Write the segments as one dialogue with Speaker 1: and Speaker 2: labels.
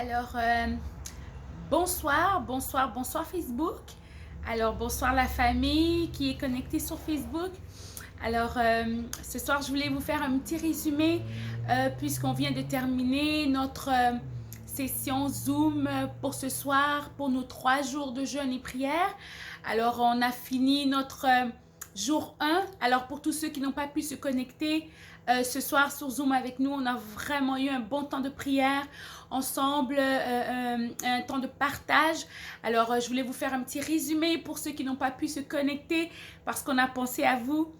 Speaker 1: Alors, bonsoir, bonsoir, bonsoir Facebook. Alors, bonsoir la famille qui est connectée sur Facebook. Alors, ce soir, je voulais vous faire un petit résumé puisqu'on vient de terminer notre session Zoom pour ce soir, pour nos 3 jours de jeûne et prière. Alors, on a fini notre jour 1. Alors, pour tous ceux qui n'ont pas pu se connecter ce soir sur Zoom avec nous, on a vraiment eu un bon temps de prière ensemble, un temps de partage. Alors, je voulais vous faire un petit résumé pour ceux qui n'ont pas pu se connecter parce qu'on a pensé à vous.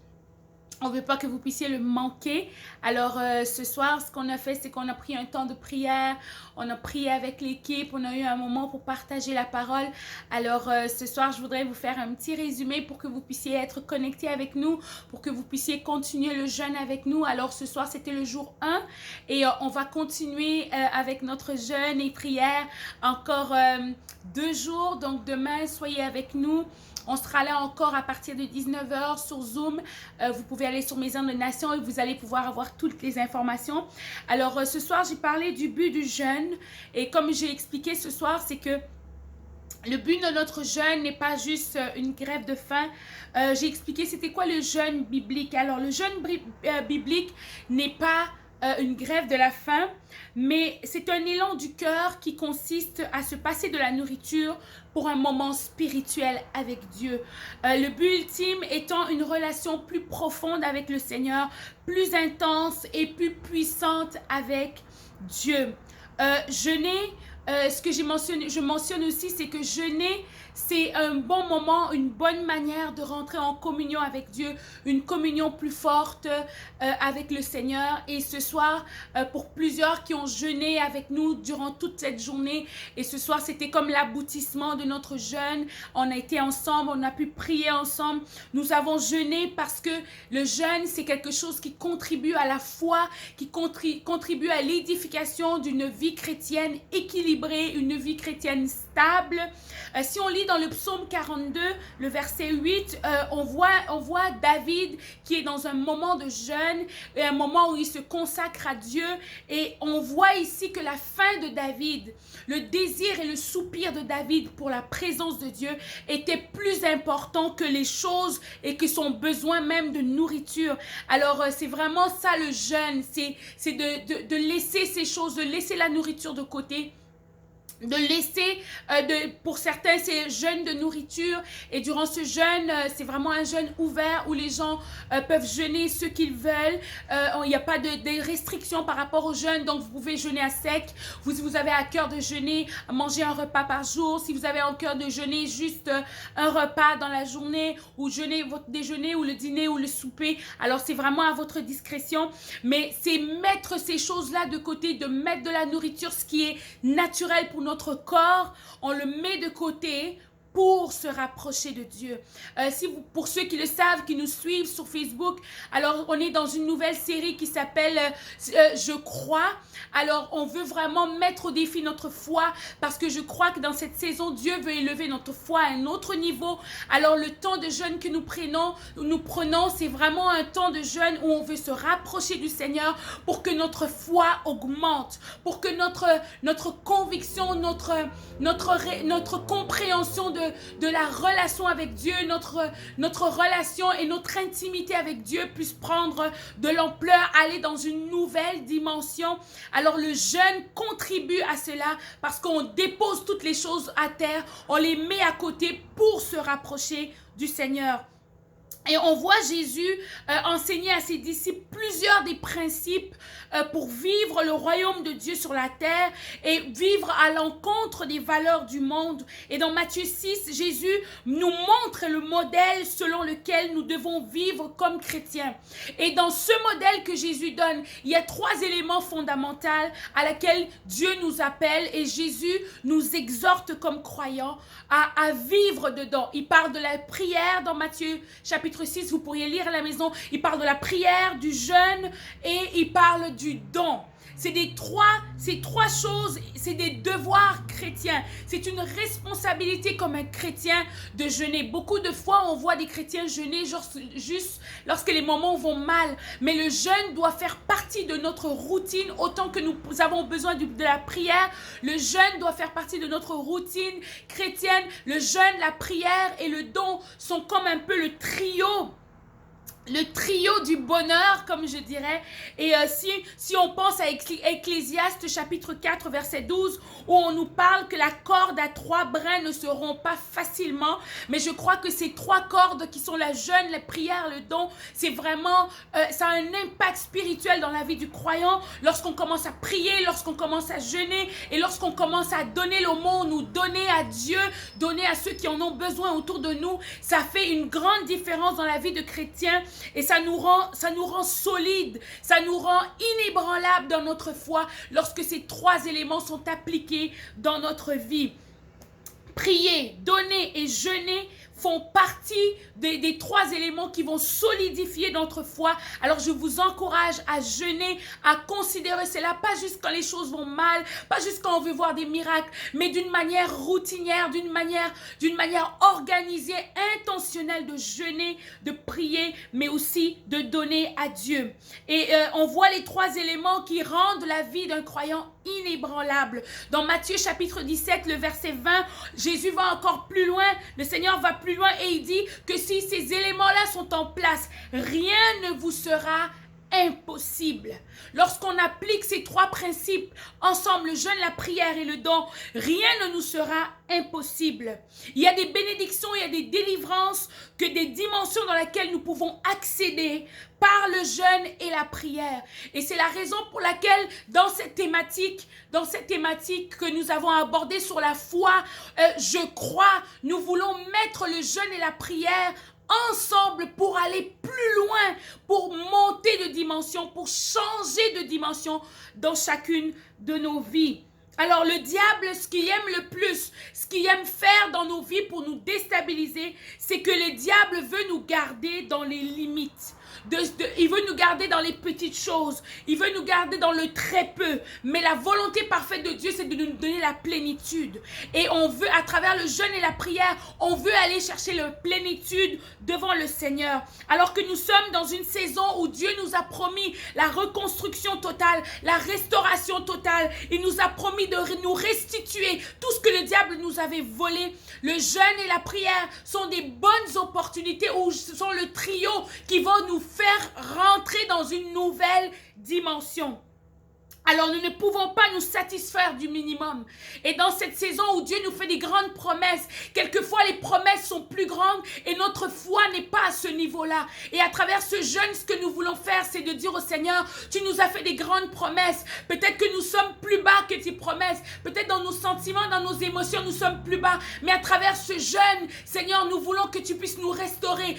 Speaker 1: On ne veut pas que vous puissiez le manquer. Alors, ce soir, ce qu'on a fait, c'est qu'on a pris un temps de prière. On a prié avec l'équipe. On a eu un moment pour partager la parole. Alors, ce soir, je voudrais vous faire un petit résumé pour que vous puissiez être connectés avec nous, pour que vous puissiez continuer le jeûne avec nous. Alors, ce soir, c'était le jour 1 et on va continuer avec notre jeûne et prière encore 2 jours. Donc, demain, soyez avec nous. On sera là encore à partir de 19h sur Zoom. Vous pouvez aller sur Maison de Nation et vous allez pouvoir avoir toutes les informations. Alors, ce soir, j'ai parlé du but du jeûne. Et comme j'ai expliqué ce soir, c'est que le but de notre jeûne n'est pas juste une grève de faim. J'ai expliqué c'était quoi le jeûne biblique. Alors, le jeûne biblique n'est pas une grève de la faim, mais c'est un élan du cœur qui consiste à se passer de la nourriture pour un moment spirituel avec Dieu. Le but ultime étant une relation plus profonde avec le Seigneur, plus intense et plus puissante avec Dieu. Jeûner, ce que je mentionne aussi, c'est que jeûner, c'est un bon moment, une bonne manière de rentrer en communion avec Dieu, une communion plus forte avec le Seigneur. Et ce soir, pour plusieurs qui ont jeûné avec nous durant toute cette journée, et ce soir, c'était comme l'aboutissement de notre jeûne. On a été ensemble, on a pu prier ensemble. Nous avons jeûné parce que le jeûne, c'est quelque chose qui contribue à la foi, qui contribue à l'édification d'une vie chrétienne équilibrée, une vie chrétienne stable. Si on lit dans le psaume 42, le verset 8, on voit David qui est dans un moment de jeûne, et un moment où il se consacre à Dieu, et on voit ici que la faim de David, le désir et le soupir de David pour la présence de Dieu était plus important que les choses et que son besoin même de nourriture. Alors c'est vraiment ça le jeûne, c'est de laisser ces choses, de laisser la nourriture de côté, de laisser, pour certains, c'est jeûne de nourriture. Et durant ce jeûne, c'est vraiment un jeûne ouvert où les gens peuvent jeûner ce qu'ils veulent. Il n'y a pas de restrictions par rapport au jeûne. Donc, vous pouvez jeûner à sec. Si vous avez à cœur de jeûner, manger un repas par jour. Si vous avez à cœur de jeûner juste un repas dans la journée, ou jeûner votre déjeuner, ou le dîner, ou le souper. Alors, c'est vraiment à votre discrétion. Mais c'est mettre ces choses-là de côté, de mettre de la nourriture, ce qui est naturel pour notre corps, on le met de côté pour se rapprocher de Dieu. Pour ceux qui le savent, qui nous suivent sur Facebook, alors on est dans une nouvelle série qui s'appelle Je crois. Alors on veut vraiment mettre au défi notre foi parce que je crois que dans cette saison, Dieu veut élever notre foi à un autre niveau. Alors le temps de jeûne que nous prenons, c'est vraiment un temps de jeûne où on veut se rapprocher du Seigneur pour que notre foi augmente, pour que notre conviction, notre compréhension de la relation avec Dieu, notre relation et notre intimité avec Dieu puisse prendre de l'ampleur, aller dans une nouvelle dimension. Alors le jeûne contribue à cela parce qu'on dépose toutes les choses à terre, on les met à côté pour se rapprocher du Seigneur. Et on voit Jésus enseigner à ses disciples plusieurs des principes pour vivre le royaume de Dieu sur la terre et vivre à l'encontre des valeurs du monde. Et dans Matthieu 6, Jésus nous montre le modèle selon lequel nous devons vivre comme chrétiens. Et dans ce modèle que Jésus donne, il y a 3 éléments fondamentaux à laquelle Dieu nous appelle et Jésus nous exhorte comme croyants à vivre dedans. Il parle de la prière dans Matthieu chapitre 6, vous pourriez lire à la maison. Il parle de la prière, du jeûne et il parle du don. ces trois choses, c'est des devoirs chrétiens. C'est une responsabilité comme un chrétien de jeûner. Beaucoup de fois, on voit des chrétiens jeûner juste lorsque les moments vont mal. Mais le jeûne doit faire partie de notre routine autant que nous avons besoin de la prière. Le jeûne doit faire partie de notre routine chrétienne. Le jeûne, la prière et le don sont comme un peu le trio du bonheur, comme je dirais. Et si on pense à Ecclésiaste chapitre 4 verset 12, où on nous parle que la corde à 3 brins ne se rompt pas facilement, mais je crois que ces 3 cordes qui sont la jeûne, la prière, le don, c'est vraiment, ça a un impact spirituel dans la vie du croyant. Lorsqu'on commence à prier, lorsqu'on commence à jeûner et lorsqu'on commence à donner l'aumône, nous donner à Dieu, donner à ceux qui en ont besoin autour de nous, ça fait une grande différence dans la vie de chrétien. Et ça nous rend solides, ça nous rend inébranlables dans notre foi lorsque ces 3 éléments sont appliqués dans notre vie. Prier, donner et jeûner font partie des 3 éléments qui vont solidifier notre foi. Alors je vous encourage à jeûner, à considérer cela, pas juste quand les choses vont mal, pas juste quand on veut voir des miracles, mais d'une manière routinière, d'une manière organisée, intentionnelle de jeûner, de prier, mais aussi de donner à Dieu. Et on voit les 3 éléments qui rendent la vie d'un croyant inébranlable. Dans Matthieu chapitre 17, le verset 20, Jésus va encore plus loin, le Seigneur va plus loin et il dit que si ces éléments-là sont en place, rien ne vous sera impossible. Lorsqu'on applique ces 3 principes ensemble, le jeûne, la prière et le don, rien ne nous sera impossible. Il y a des bénédictions, il y a des délivrances, que des dimensions dans lesquelles nous pouvons accéder par le jeûne et la prière. Et c'est la raison pour laquelle dans cette thématique que nous avons abordée sur la foi, je crois, nous voulons mettre le jeûne et la prière ensemble pour aller plus loin, pour monter de dimension, pour changer de dimension dans chacune de nos vies. Alors le diable, ce qu'il aime le plus, ce qu'il aime faire dans nos vies pour nous déstabiliser, c'est que le diable veut nous garder dans les limites. Il veut nous garder dans les petites choses. Il veut nous garder dans le très peu. Mais la volonté parfaite de Dieu, c'est de nous donner la plénitude. Et on veut, à travers le jeûne et la prière, on veut aller chercher la plénitude devant le Seigneur. Alors que nous sommes dans une saison où Dieu nous a promis la reconstruction totale, la restauration totale. Il nous a promis de nous restituer tout ce que le diable nous avait volé. Le jeûne et la prière sont des bonnes opportunités, ou sont le trio qui va nous faire rentrer dans une nouvelle dimension. Alors nous ne pouvons pas nous satisfaire du minimum. Et dans cette saison où Dieu nous fait des grandes promesses, quelquefois les promesses sont plus grandes et notre foi n'est pas à ce niveau-là. Et à travers ce jeûne, ce que nous voulons faire, c'est de dire au Seigneur, tu nous as fait des grandes promesses. Peut-être que nous sommes plus bas que tes promesses. Peut-être dans nos sentiments, dans nos émotions, nous sommes plus bas. Mais à travers ce jeûne, Seigneur, nous voulons que tu puisses nous restaurer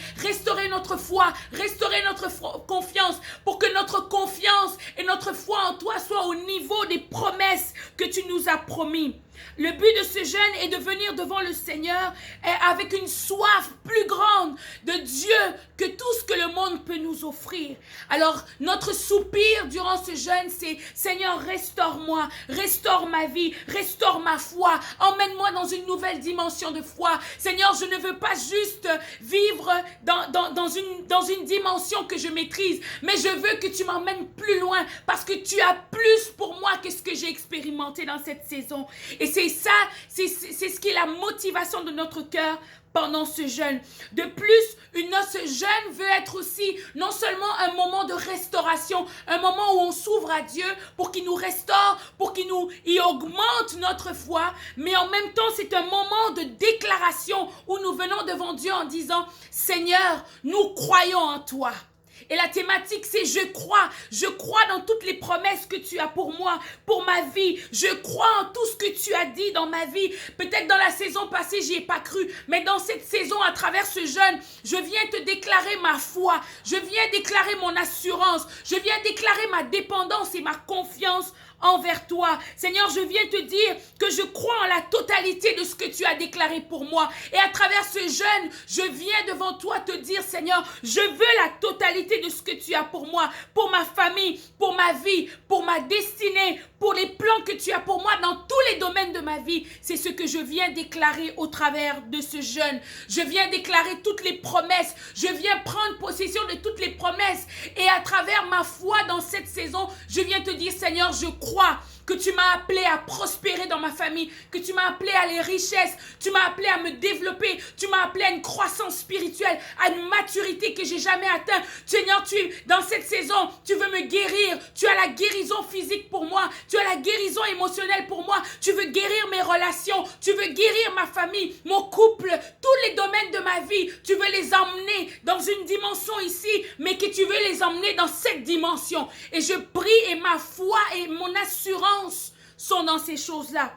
Speaker 1: notre foi, restaurer notre confiance, pour que notre confiance et notre foi en toi soient au niveau des promesses que tu nous as promis. Le but de ce jeûne est de venir devant le Seigneur avec une soif plus grande de Dieu que tout ce que le monde peut nous offrir. Alors, notre soupir durant ce jeûne, c'est Seigneur, restaure-moi, restaure ma vie, restaure ma foi, emmène-moi dans une nouvelle dimension de foi. Seigneur, je ne veux pas juste vivre dans une dimension que je maîtrise, mais je veux que tu m'emmènes plus loin parce que tu as plus pour moi que ce que j'ai expérimenté dans cette saison. Et c'est ça, c'est ce qui est la motivation de notre cœur pendant ce jeûne. De plus, ce jeûne veut être aussi non seulement un moment de restauration, un moment où on s'ouvre à Dieu pour qu'il nous restaure, pour qu'il augmente notre foi, mais en même temps, c'est un moment de déclaration où nous venons devant Dieu en disant, Seigneur, nous croyons en toi. Et la thématique, c'est je crois dans toutes les promesses que tu as pour moi, pour ma vie. Je crois en tout ce que tu as dit dans ma vie. Peut-être dans la saison passée, j'y ai pas cru, mais dans cette saison, à travers ce jeûne, je viens te déclarer ma foi. Je viens déclarer mon assurance. Je viens déclarer ma dépendance et ma confiance envers toi. Seigneur, je viens te dire que je crois en la totalité de ce que tu as déclaré pour moi. Et à travers ce jeûne, je viens devant toi te dire, Seigneur, je veux la totalité de ce que tu as pour moi, pour ma famille, pour ma vie, pour ma destinée, pour les plans que tu as pour moi dans tous les domaines de ma vie. C'est ce que je viens déclarer au travers de ce jeûne. Je viens déclarer toutes les promesses. Je viens prendre possession de toutes les promesses. Et à travers ma foi dans cette saison, je viens te dire, Seigneur, je crois que tu m'as appelé à prospérer dans ma famille, que tu m'as appelé à les richesses, tu m'as appelé à me développer, tu m'as appelé à une croissance spirituelle, à une maturité que j'ai jamais atteinte. Seigneur, dans cette saison, tu veux me guérir, tu as la guérison physique pour moi, tu as la guérison émotionnelle pour moi, tu veux guérir mes relations, tu veux guérir ma famille, mon couple, tous les domaines de ma vie, tu veux les emmener dans une dimension ici, mais que tu veux les emmener dans cette dimension. Et je prie et ma foi et mon assurance sont dans ces choses-là.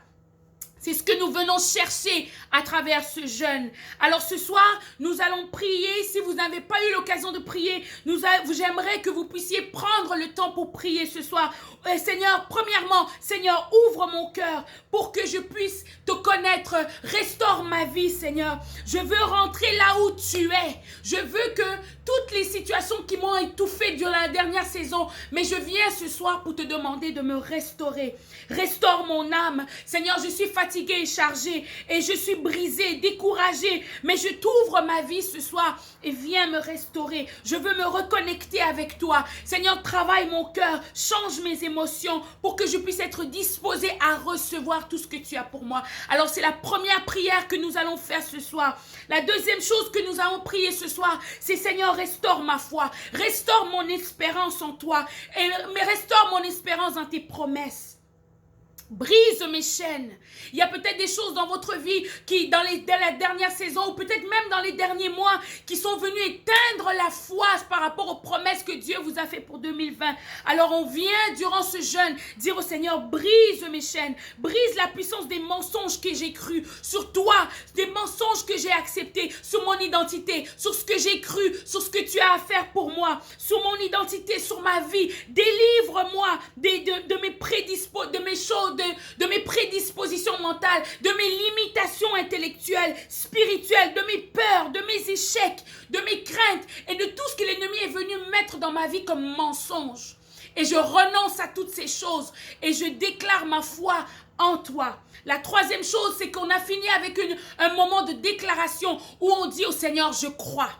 Speaker 1: C'est ce que nous venons chercher à travers ce jeûne. Alors ce soir, nous allons prier. Si vous n'avez pas eu l'occasion de prier, j'aimerais que vous puissiez prendre le temps pour prier ce soir. Seigneur, premièrement, Seigneur, ouvre mon cœur pour que je puisse te connaître. Restaure ma vie, Seigneur. Je veux rentrer là où tu es. Je veux que toutes les situations qui m'ont étouffé durant la dernière saison, mais je viens ce soir pour te demander de me restaurer. Restaure mon âme. Seigneur, je suis fatiguée et chargée et je suis brisée, découragée, mais je t'ouvre ma vie ce soir et viens me restaurer. Je veux me reconnecter avec toi. Seigneur, travaille mon cœur, change mes émotions pour que je puisse être disposée à recevoir tout ce que tu as pour moi. Alors c'est la première prière que nous allons faire ce soir. La deuxième chose que nous allons prier ce soir, c'est Seigneur, restaure ma foi, restaure mon espérance en toi, mais restaure mon espérance dans tes promesses. Brise mes chaînes. Il y a peut-être des choses dans votre vie qui, dans la dernière saison, ou peut-être même dans les derniers mois, qui sont venues éteindre la foi par rapport aux promesses que Dieu vous a fait pour 2020. Alors on vient durant ce jeûne dire au Seigneur, brise mes chaînes, brise la puissance des mensonges que j'ai cru sur toi, des mensonges que j'ai acceptés, sur mon identité, sur ce que j'ai cru, sur ce que tu as à faire pour moi, sur mon identité, sur ma vie. Délivre-moi de mes choses, de mes prédispositions mentales, de mes limitations intellectuelles, spirituelles, de mes peurs, de mes échecs, de mes craintes et de tout ce que l'ennemi est venu mettre dans ma vie comme mensonge. Et je renonce à toutes ces choses et je déclare ma foi en toi. La troisième chose, c'est qu'on a fini avec un moment de déclaration où on dit au Seigneur, je crois.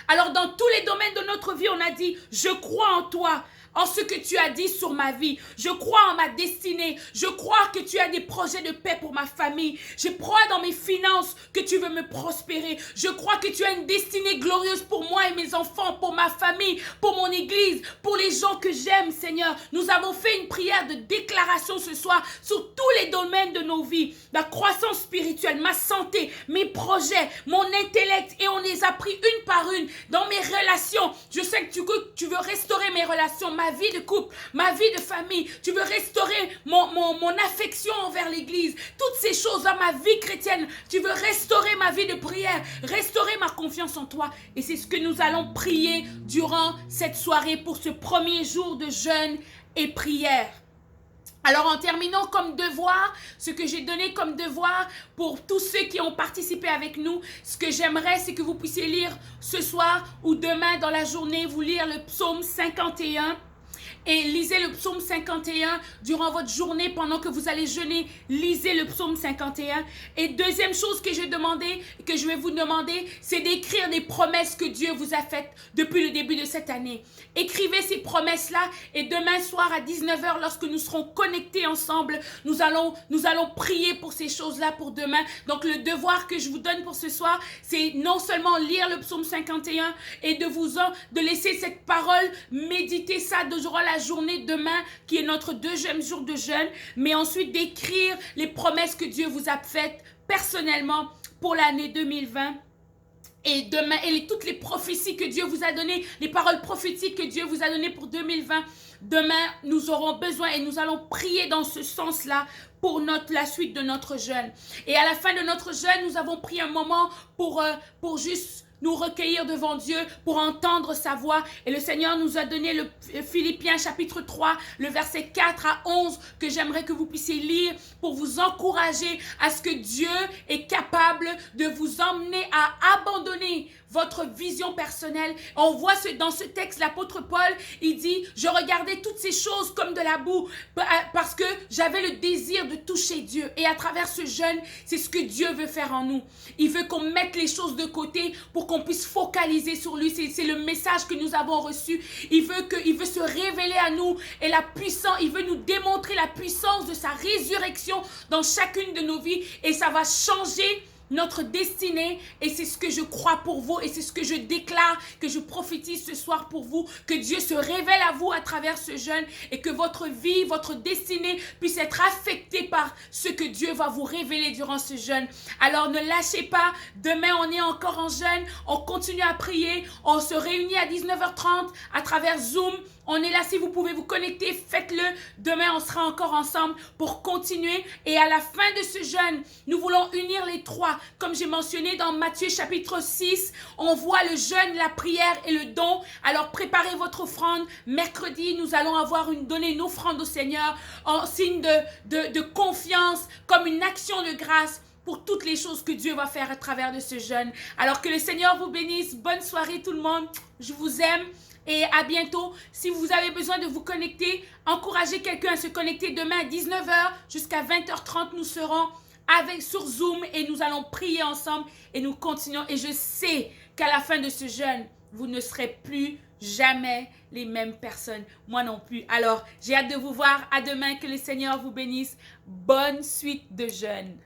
Speaker 1: Alors dans tous les domaines de notre vie, on a dit, je crois en toi, en ce que tu as dit sur ma vie. Je crois en ma destinée. Je crois que tu as des projets de paix pour ma famille. Je crois dans mes finances que tu veux me prospérer. Je crois que tu as une destinée glorieuse pour moi et mes enfants, pour ma famille, pour mon église, pour les gens que j'aime, Seigneur. Nous avons fait une prière de déclaration ce soir sur tous les domaines de nos vies. La croissance spirituelle, ma santé, mes projets, mon intellect, et on les a pris une par une. Dans mes relations, je sais que tu veux restaurer mes relations, ma vie de couple, ma vie de famille. Tu veux restaurer mon affection envers l'église. Toutes ces choses dans ma vie chrétienne. Tu veux restaurer ma vie de prière, restaurer ma confiance en toi. Et c'est ce que nous allons prier durant cette soirée pour ce premier jour de jeûne et prière. Alors en terminant comme devoir, ce que j'ai donné comme devoir pour tous ceux qui ont participé avec nous, ce que j'aimerais, c'est que vous puissiez lire ce soir ou demain dans la journée, vous lire le psaume 51. Et lisez le psaume 51 durant votre journée pendant que vous allez jeûner. Lisez le psaume 51. Et deuxième chose que je vais vous demander, c'est d'écrire des promesses que Dieu vous a faites depuis le début de cette année. Écrivez ces promesses-là et demain soir à 19h, lorsque nous serons connectés ensemble, nous allons prier pour ces choses-là pour demain. Donc le devoir que je vous donne pour ce soir, c'est non seulement lire le psaume 51 et de laisser cette parole, méditer ça durant la journée demain, qui est notre deuxième jour de jeûne, mais ensuite d'écrire les promesses que Dieu vous a faites personnellement pour l'année 2020. Et demain, et toutes les prophéties que Dieu vous a données, les paroles prophétiques que Dieu vous a données pour 2020, demain, nous aurons besoin et nous allons prier dans ce sens-là pour la suite de notre jeûne. Et à la fin de notre jeûne, nous avons pris un moment pour juste nous recueillir devant Dieu pour entendre sa voix. Et le Seigneur nous a donné le Philippiens chapitre 3, le verset 4 à 11, que j'aimerais que vous puissiez lire pour vous encourager à ce que Dieu est capable de vous emmener à abandonner votre vision personnelle. On voit dans ce texte, l'apôtre Paul, il dit, je regardais toutes ces choses comme de la boue parce que j'avais le désir de toucher Dieu. Et à travers ce jeûne, c'est ce que Dieu veut faire en nous. Il veut qu'on mette les choses de côté pour qu'on puisse focaliser sur lui. C'est le message que nous avons reçu. Il veut se révéler à nous et il veut nous démontrer la puissance de sa résurrection dans chacune de nos vies et ça va changer notre destinée. Et c'est ce que je crois pour vous et c'est ce que je déclare, que je prophétise ce soir pour vous, que Dieu se révèle à vous à travers ce jeûne et que votre vie, votre destinée puisse être affectée par ce que Dieu va vous révéler durant ce jeûne. Alors ne lâchez pas, demain on est encore en jeûne, on continue à prier, on se réunit à 19h30 à travers Zoom. On est là, si vous pouvez vous connecter, faites-le. Demain, on sera encore ensemble pour continuer. Et à la fin de ce jeûne, nous voulons unir les trois. Comme j'ai mentionné dans Matthieu chapitre 6, on voit le jeûne, la prière et le don. Alors, préparez votre offrande. Mercredi, nous allons donner une offrande au Seigneur en signe de confiance, comme une action de grâce pour toutes les choses que Dieu va faire à travers de ce jeûne. Alors que le Seigneur vous bénisse. Bonne soirée tout le monde. Je vous aime. Et à bientôt. Si vous avez besoin de vous connecter, encouragez quelqu'un à se connecter demain à 19h jusqu'à 20h30. Nous serons sur Zoom et nous allons prier ensemble et nous continuons. Et je sais qu'à la fin de ce jeûne, vous ne serez plus jamais les mêmes personnes. Moi non plus. Alors, j'ai hâte de vous voir. À demain. Que le Seigneur vous bénisse. Bonne suite de jeûne.